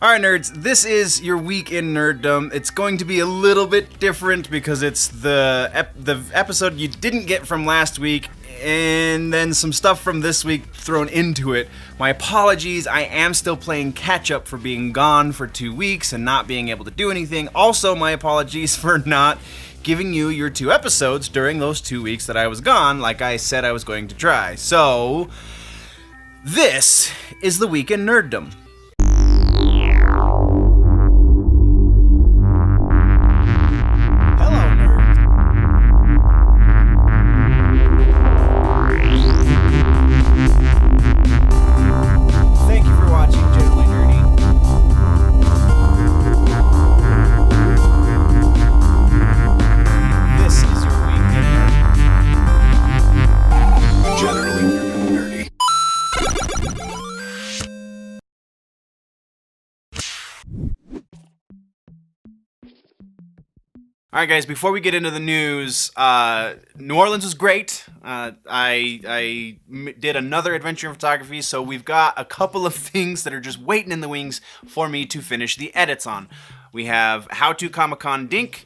Alright nerds, this is your week in Nerdom. It's going to be a little bit different because it's the episode you didn't get from last week and then some stuff from this week thrown into it. My apologies, I am still playing catch up for being gone for 2 weeks and not being able to do anything. Also, my apologies for not giving you your 2 episodes during those 2 weeks that I was gone like I said I was going to try. So, this is the week in Nerdom. Alright guys, before we get into the news, New Orleans was great. I did another adventure in photography, so we've got a couple of things that are just waiting in the wings for me to finish the edits on. We have How to Comic-Con Dink,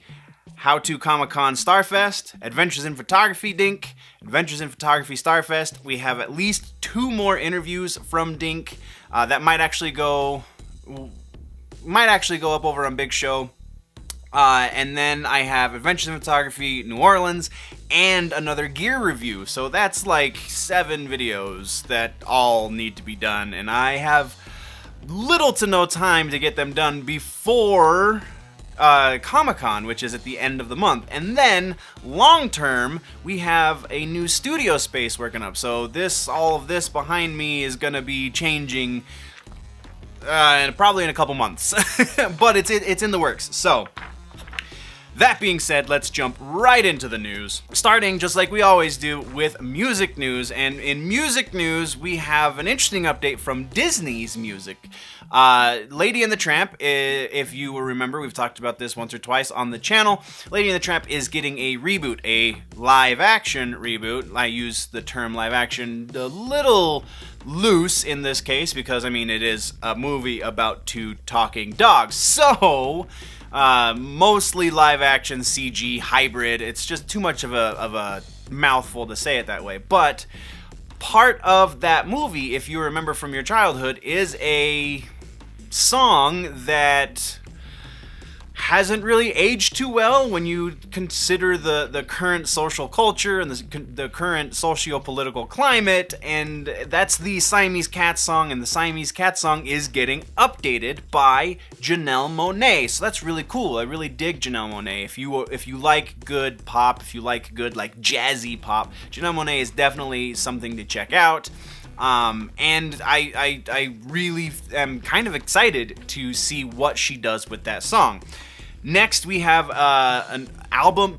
How to Comic-Con Starfest, Adventures in Photography Dink, Adventures in Photography Starfest. We have at least 2 more interviews from Dink that might actually go up over on Big Show. And then I have Adventures in Photography New Orleans and another gear review. So that's like 7 videos that all need to be done. And I have little to no time to get them done before Comic-Con, which is at the end of the month. And then, long term, we have a new studio space working up. So all of this behind me is going to be changing probably in a couple months. But it's in the works. So that being said, let's jump right into the news. Starting, just like we always do, with music news. And in music news, we have an interesting update from Disney's music. Lady and the Tramp, if you will remember, we've talked about this once or twice on the channel. Lady and the Tramp is getting a reboot, a live-action reboot. I use the term live-action a little loose in this case because, I mean, it is a movie about 2 talking dogs. So mostly live action CG hybrid. It's just too much of a mouthful to say it that way. But part of that movie, if you remember from your childhood, is a song that hasn't really aged too well when you consider the current social culture and the current socio-political climate, and that's the Siamese Cats song, and the Siamese Cats song is getting updated by Janelle Monae, so that's really cool. I really dig Janelle Monae. If you like good pop, if you like good like jazzy pop, Janelle Monae is definitely something to check out. And I really am kind of excited to see what she does with that song. Next, we have 2 album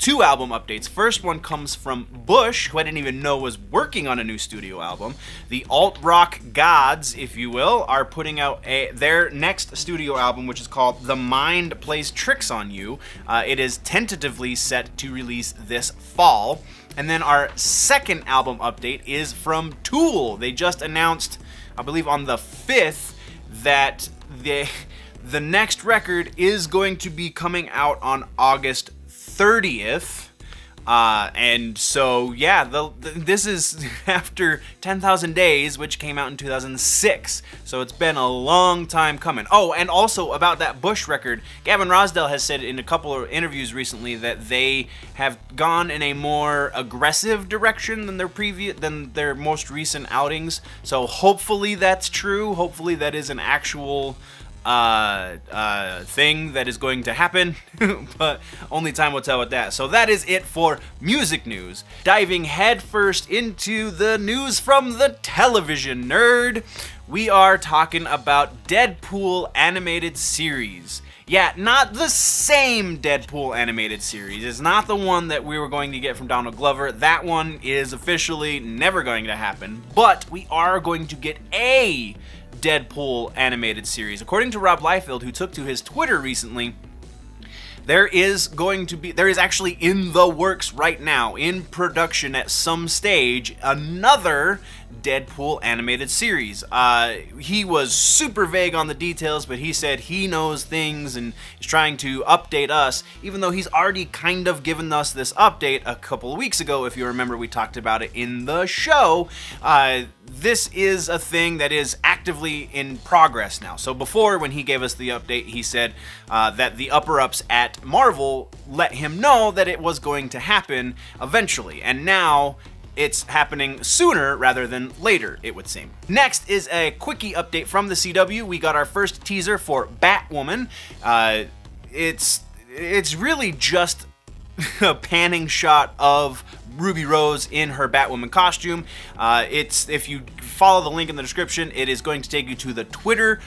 updates. First one comes from Bush, who I didn't even know was working on a new studio album. The alt-rock gods, if you will, are putting out their next studio album, which is called The Mind Plays Tricks on You. It is tentatively set to release this fall. And then our second album update is from Tool. They just announced, I believe on the 5th, that the next record is going to be coming out on August 30th. And so, yeah, this is after 10,000 Days, which came out in 2006. So it's been a long time coming. Oh, and also about that Bush record, Gavin Rosdell has said in a couple of interviews recently that they have gone in a more aggressive direction than their most recent outings. So hopefully that's true. Hopefully that is an actual thing that is going to happen, but only time will tell with that. So that is it for music news. Diving headfirst into the news from the television nerd, we are talking about Deadpool Animated series. Yeah, not the same Deadpool Animated series. It's not the one that we were going to get from Donald Glover. That one is officially never going to happen, but we are going to get a Deadpool animated series. According to Rob Liefeld, who took to his Twitter recently, there is actually in the works right now, in production at some stage, another Deadpool animated series. He was super vague on the details, but he said he knows things and is trying to update us, even though he's already kind of given us this update a couple of weeks ago. If you remember, we talked about it in the show. This is a thing that is actively in progress now. So before, when he gave us the update, he said that the upper-ups at Marvel let him know that it was going to happen eventually, and now it's happening sooner rather than later, it would seem. Next is a quickie update from the CW. We got our first teaser for Batwoman. It's really just a panning shot of Ruby Rose in her Batwoman costume. If you follow the link in the description, it is going to take you to the Twitter.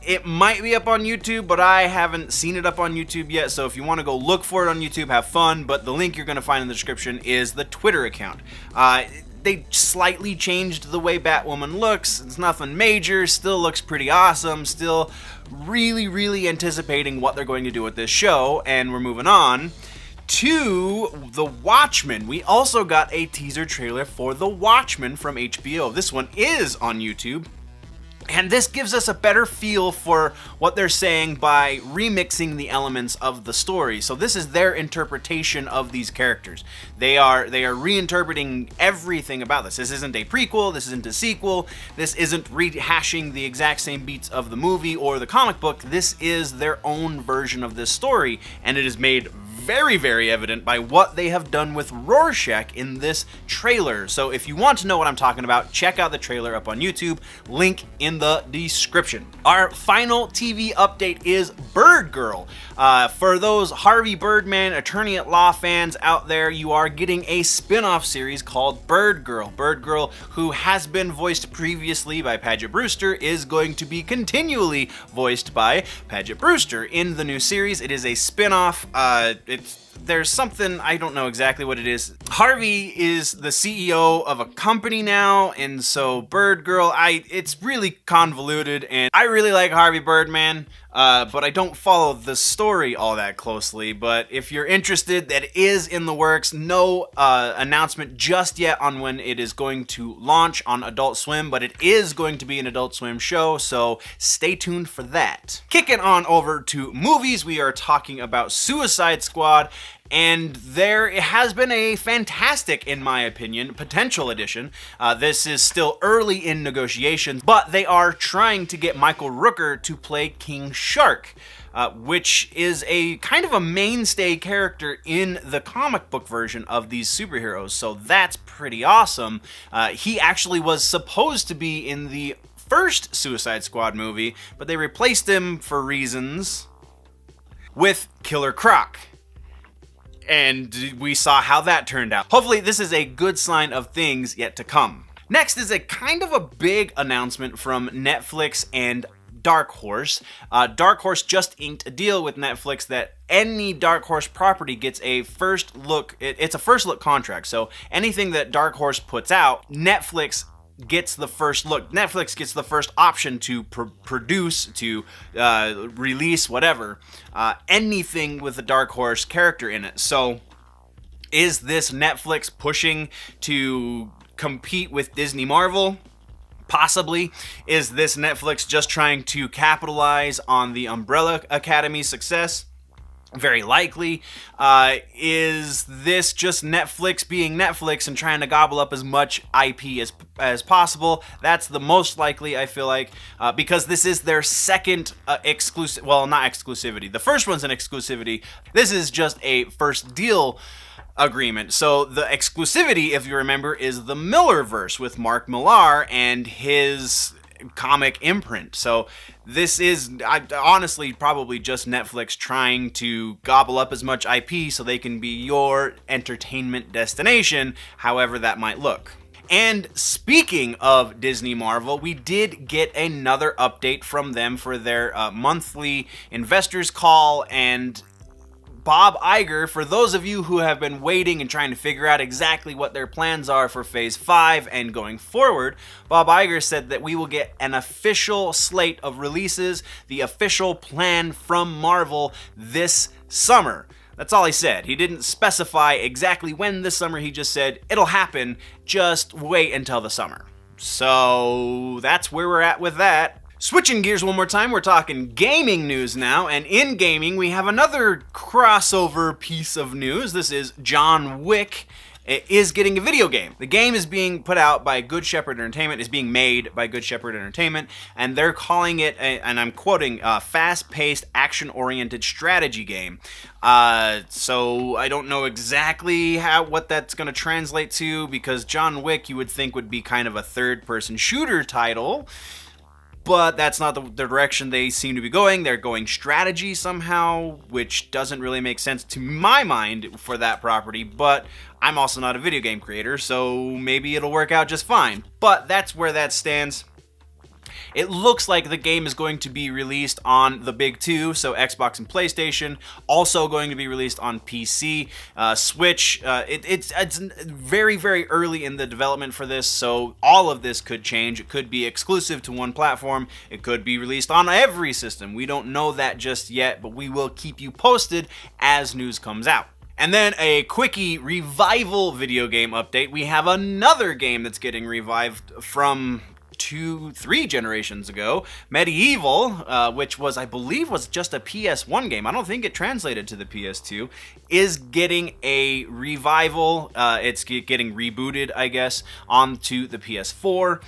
It might be up on YouTube, but I haven't seen it up on YouTube yet, so if you want to go look for it on YouTube, have fun, but the link you're going to find in the description is the Twitter account. They slightly changed the way Batwoman looks. It's nothing major, still looks pretty awesome, still really, really anticipating what they're going to do with this show, and we're moving on to The Watchmen. We also got a teaser trailer for The Watchmen from HBO. This one is on YouTube. And this gives us a better feel for what they're saying by remixing the elements of the story. So this is their interpretation of these characters. They are reinterpreting everything about this. This isn't a prequel, this isn't a sequel, this isn't rehashing the exact same beats of the movie or the comic book. This is their own version of this story, and it is made very, very evident by what they have done with Rorschach in this trailer. So if you want to know what I'm talking about, check out the trailer up on YouTube, link in the description. Our final TV update is Birdgirl. For those Harvey Birdman attorney at law fans out there, you are getting a spin-off series called Birdgirl. Birdgirl, who has been voiced previously by Paget Brewster, is going to be continually voiced by Paget Brewster in the new series. It is a spin-off. There's something, I don't know exactly what it is. Harvey is the CEO of a company now, and so Birdgirl, it's really convoluted, and I really like Harvey Birdman, but I don't follow the story all that closely. But if you're interested, that is in the works. No announcement just yet on when it is going to launch on Adult Swim, but it is going to be an Adult Swim show, so stay tuned for that. Kicking on over to movies, we are talking about Suicide Squad, and there has been a fantastic, in my opinion, potential addition. This is still early in negotiations, but they are trying to get Michael Rooker to play King Shark, which is a kind of a mainstay character in the comic book version of these superheroes, so that's pretty awesome. He actually was supposed to be in the first Suicide Squad movie, but they replaced him for reasons with Killer Croc. And we saw how that turned out. Hopefully this is a good sign of things yet to come. Next is a kind of a big announcement from Netflix and Dark Horse. Dark Horse just inked a deal with Netflix that any Dark Horse property gets a first look. It's a first look contract. So anything that Dark Horse puts out, Netflix gets the first look. Netflix gets the first option to produce, to release, whatever, anything with a Dark Horse character in it. So is this Netflix pushing to compete with Disney Marvel? Possibly. Is this Netflix just trying to capitalize on the Umbrella Academy success? Very likely. Is this just Netflix being Netflix and trying to gobble up as much IP as possible? That's the most likely, I feel like, because this is their second exclusive, well, not exclusivity. The first one's an exclusivity. This is just a first deal agreement. So the exclusivity, if you remember, is the Millerverse with Mark Millar and his comic imprint. So this is honestly probably just Netflix trying to gobble up as much IP so they can be your entertainment destination, however that might look. And speaking of Disney Marvel, we did get another update from them for their monthly investors call, and Bob Iger, for those of you who have been waiting and trying to figure out exactly what their plans are for Phase 5 and going forward, Bob Iger said that we will get an official slate of releases, the official plan from Marvel this summer. That's all he said. He didn't specify exactly when this summer, he just said, it'll happen, just wait until the summer. So that's where we're at with that. Switching gears one more time, we're talking gaming news now, and in gaming we have another crossover piece of news. This is John Wick is getting a video game. The game is being put out by Good Shepherd Entertainment, is being made by Good Shepherd Entertainment, and they're calling it, and I'm quoting, a fast-paced, action-oriented strategy game. So I don't know exactly what that's going to translate to, because John Wick you would think would be kind of a third-person shooter title, but that's not the direction they seem to be going. They're going strategy somehow, which doesn't really make sense to my mind for that property, but I'm also not a video game creator, so maybe it'll work out just fine. But that's where that stands. It looks like the game is going to be released on the big two, so Xbox and PlayStation. Also going to be released on PC, Switch. It's very, very early in the development for this, so all of this could change. It could be exclusive to one platform. It could be released on every system. We don't know that just yet, but we will keep you posted as news comes out. And then a quickie revival video game update. We have another game that's getting revived from 2-3 generations ago, Medieval, which was, I believe, was just a PS1 game. I don't think it translated to the PS2, is getting a revival. It's getting rebooted, I guess, onto the PS4.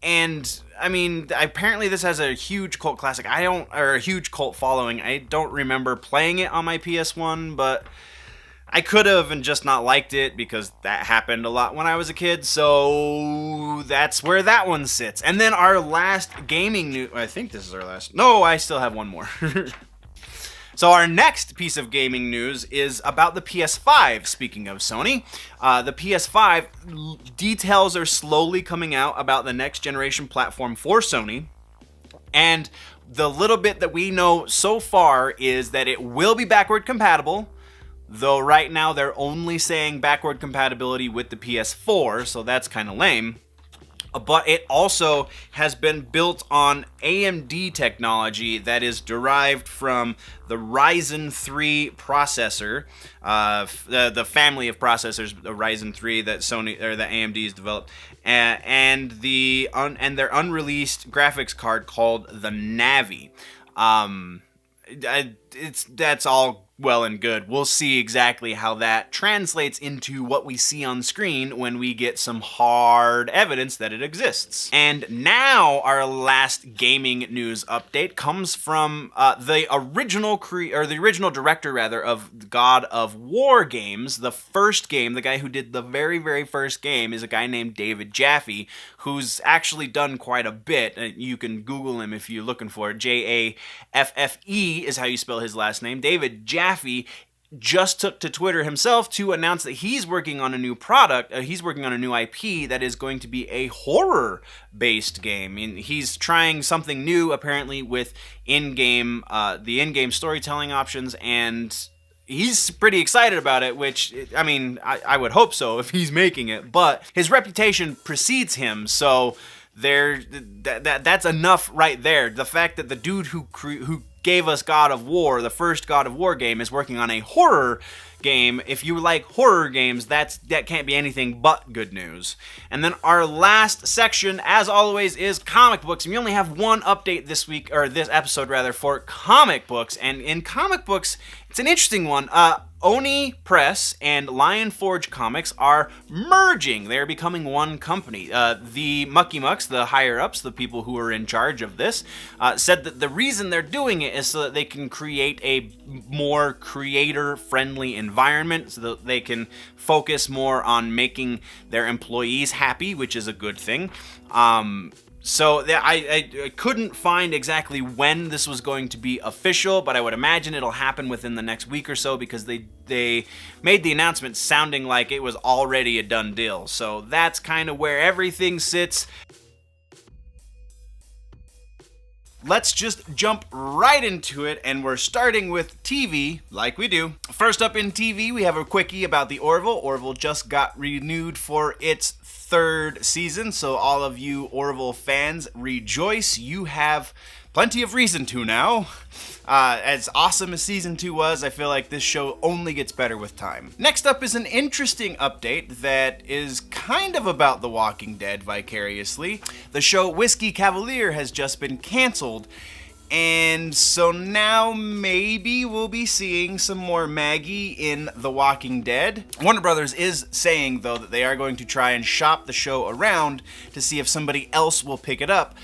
And I mean, apparently this has a huge cult classic. Or a huge cult following. I don't remember playing it on my PS1, but I could have and just not liked it because that happened a lot when I was a kid. So that's where that one sits. And then our last gaming news. I think this is our last. No, I still have one more. So our next piece of gaming news is about the PS5, speaking of Sony. The PS5 details are slowly coming out about the next generation platform for Sony. And the little bit that we know so far is that it will be backward compatible, though right now they're only saying backward compatibility with the PS4, so that's kind of lame. But it also has been built on AMD technology that is derived from the Ryzen 3 processor, the family of processors, the Ryzen 3 that Sony or that AMD has developed, and their unreleased graphics card called the Navi. That's all well and good. We'll see exactly how that translates into what we see on screen when we get some hard evidence that it exists. And now our last gaming news update comes from the original director of God of War games. The first game, the guy who did the very, very first game, is a guy named David Jaffe, who's actually done quite a bit. You can Google him if you're looking for it. Jaffe is how you spell his last name. David Jaffe just took to Twitter himself to announce that he's working on a new product. He's working on a new IP that is going to be a horror-based game. I mean, he's trying something new, apparently, with the in-game storytelling options, and he's pretty excited about it, which, I mean, I would hope so if he's making it, but his reputation precedes him, so that's enough right there. The fact that the dude who gave us God of War, the first God of War game, is working on a horror game. If you like horror games, that can't be anything but good news. And then our last section, as always, is comic books. And we only have one update this week, or this episode rather, for comic books. And in comic books, it's an interesting one. Oni Press and Lion Forge Comics are merging. They're becoming one company. The Mucky Mucks, the higher-ups, the people who are in charge of this, said that the reason they're doing it is so that they can create a more creator-friendly environment, so that they can focus more on making their employees happy, which is a good thing. So I couldn't find exactly when this was going to be official, but I would imagine it'll happen within the next week or so, because they made the announcement sounding like it was already a done deal. So that's kind of where everything sits. Let's just jump right into it, and we're starting with TV, like we do. First up in TV, we have a quickie about the Orville. Orville just got renewed for its third season, so all of you Orville fans, rejoice. You have plenty of reason to now. As awesome as Season 2 was, I feel like this show only gets better with time. Next up is an interesting update that is kind of about The Walking Dead vicariously. The show Whiskey Cavalier has just been canceled, and so now maybe we'll be seeing some more Maggie in The Walking Dead. Warner Brothers is saying, though, that they are going to try and shop the show around to see if somebody else will pick it up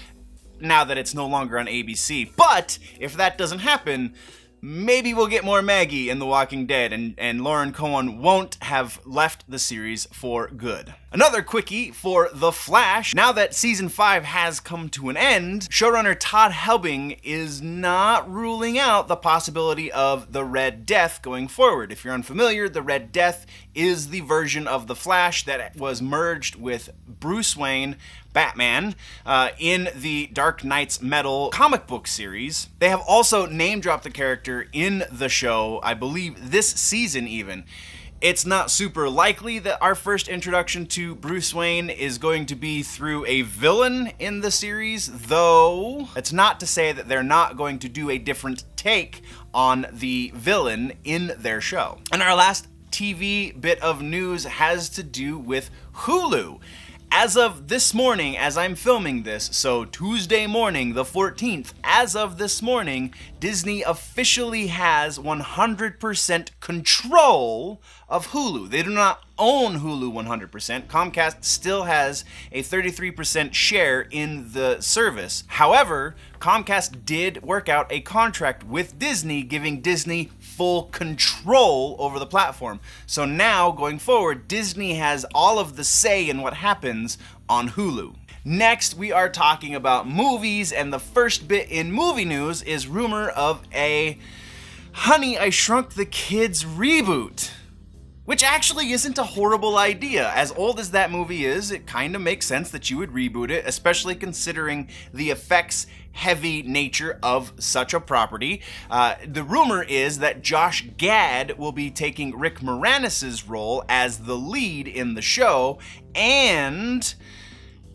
now that it's no longer on ABC. But if that doesn't happen, maybe we'll get more Maggie in The Walking Dead, and Lauren Cohan won't have left the series for good. Another quickie for The Flash. Now that Season 5 has come to an end, showrunner Todd Helbing is not ruling out the possibility of the Red Death going forward. If you're unfamiliar, the Red Death is the version of The Flash that was merged with Bruce Wayne, Batman, in the Dark Knight's Metal comic book series. They have also name-dropped the character in the show, I believe this season even. It's not super likely that our first introduction to Bruce Wayne is going to be through a villain in the series, though it's not to say that they're not going to do a different take on the villain in their show. And our last TV bit of news has to do with Hulu. As of this morning, as I'm filming this, so Tuesday morning, the 14th, as of this morning, Disney officially has 100% control of Hulu. They do not own Hulu 100%. Comcast still has a 33% share in the service. However, Comcast did work out a contract with Disney, giving Disney full control over the platform. So now, going forward, Disney has all of the say in what happens on Hulu. Next, we are talking about movies, and the first bit in movie news is rumor of a Honey, I Shrunk the Kids reboot. Which actually isn't a horrible idea. As old as that movie is, it kind of makes sense that you would reboot it, especially considering the effects-heavy nature of such a property. The rumor is that Josh Gad will be taking Rick Moranis' role as the lead in the show, and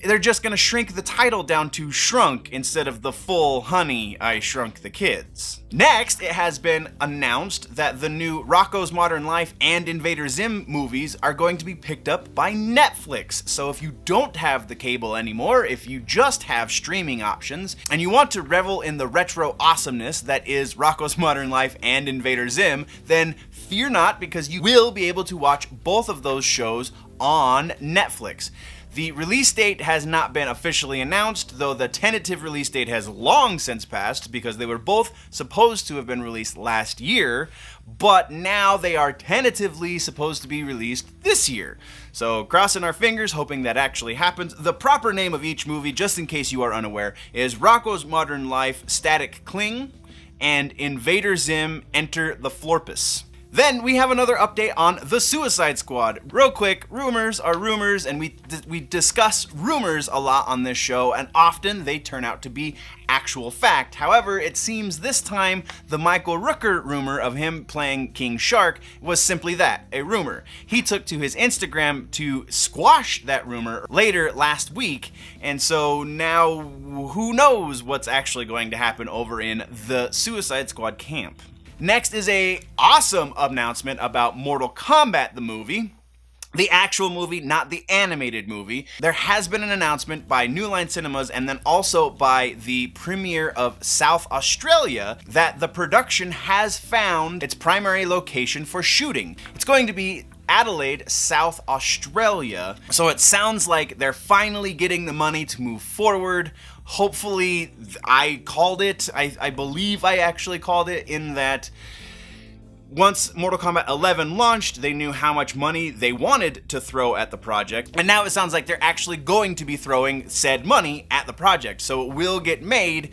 they're just going to shrink the title down to Shrunk instead of the full Honey, I Shrunk the Kids. Next, it has been announced that the new Rocko's Modern Life and Invader Zim movies are going to be picked up by Netflix. So if you don't have the cable anymore, if you just have streaming options, and you want to revel in the retro awesomeness that is Rocko's Modern Life and Invader Zim, then fear not, because you will be able to watch both of those shows on Netflix. The release date has not been officially announced, though the tentative release date has long since passed because they were both supposed to have been released last year, but now they are tentatively supposed to be released this year. So crossing our fingers, hoping that actually happens. The proper name of each movie, just in case you are unaware, is Rocko's Modern Life Static Cling and Invader Zim Enter the Florpus. Then we have another update on The Suicide Squad. Real quick, rumors are rumors, and we discuss rumors a lot on this show, and often they turn out to be actual fact. However, it seems this time the Michael Rooker rumor of him playing King Shark was simply that, a rumor. He took to his Instagram to squash that rumor later last week, and so now who knows what's actually going to happen over in the Suicide Squad camp. Next is a awesome announcement about Mortal Kombat the movie. The actual movie, not the animated movie. There has been an announcement by New Line Cinemas and then also by the premiere of South Australia that the production has found its primary location for shooting. It's going to be Adelaide, South Australia. So it sounds like they're finally getting the money to move forward. Hopefully, I called it. I believe I actually called it, in that once Mortal Kombat 11 launched, they knew how much money they wanted to throw at the project, and now it sounds like they're actually going to be throwing said money at the project, so it will get made,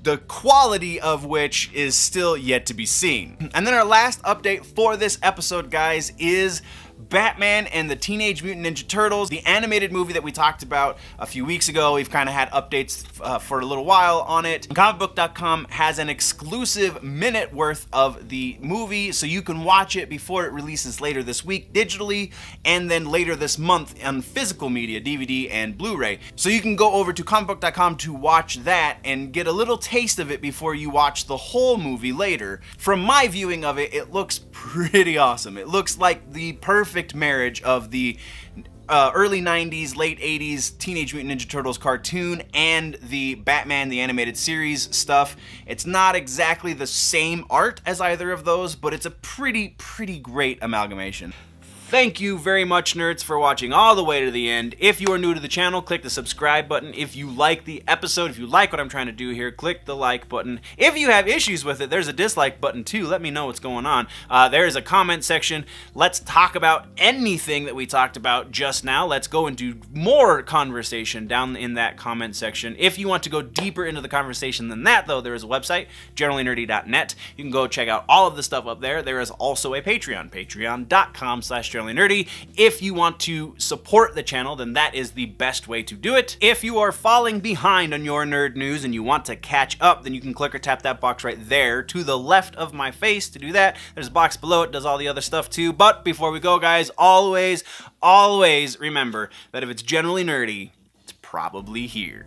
the quality of which is still yet to be seen. And then our last update for this episode, guys, is Batman and the Teenage Mutant Ninja Turtles, the animated movie that we talked about a few weeks ago. We've kind of had updates for a little while on it. Comicbook.com has an exclusive minute worth of the movie, so you can watch it before it releases later this week digitally, and then later this month on physical media, DVD and Blu-ray. So you can go over to comicbook.com to watch that and get a little taste of it before you watch the whole movie later. From my viewing of it, it looks pretty awesome. It looks like the perfect marriage of the early 90s, late 80s Teenage Mutant Ninja Turtles cartoon and the Batman the Animated Series stuff. It's not exactly the same art as either of those, but it's a pretty great amalgamation. Thank you very much, nerds, for watching all the way to the end. If you are new to the channel, click the subscribe button. If you like the episode, if you like what I'm trying to do here, click the like button. If you have issues with it, there's a dislike button too. Let me know what's going on. There is a comment section. Let's talk about anything that we talked about just now. Let's go into more conversation down in that comment section. If you want to go deeper into the conversation than that, though, there is a website, generallynerdy.net. You can go check out all of the stuff up there. There is also a Patreon, patreon.com/generallynerdy. If you want to support the channel, then that is the best way to do it. If you are falling behind on your nerd news and you want to catch up, then you can click or tap that box right there to the left of my face to do that. There's a box below it, does all the other stuff too. But before we go, guys, always remember that if it's generally nerdy, it's probably here.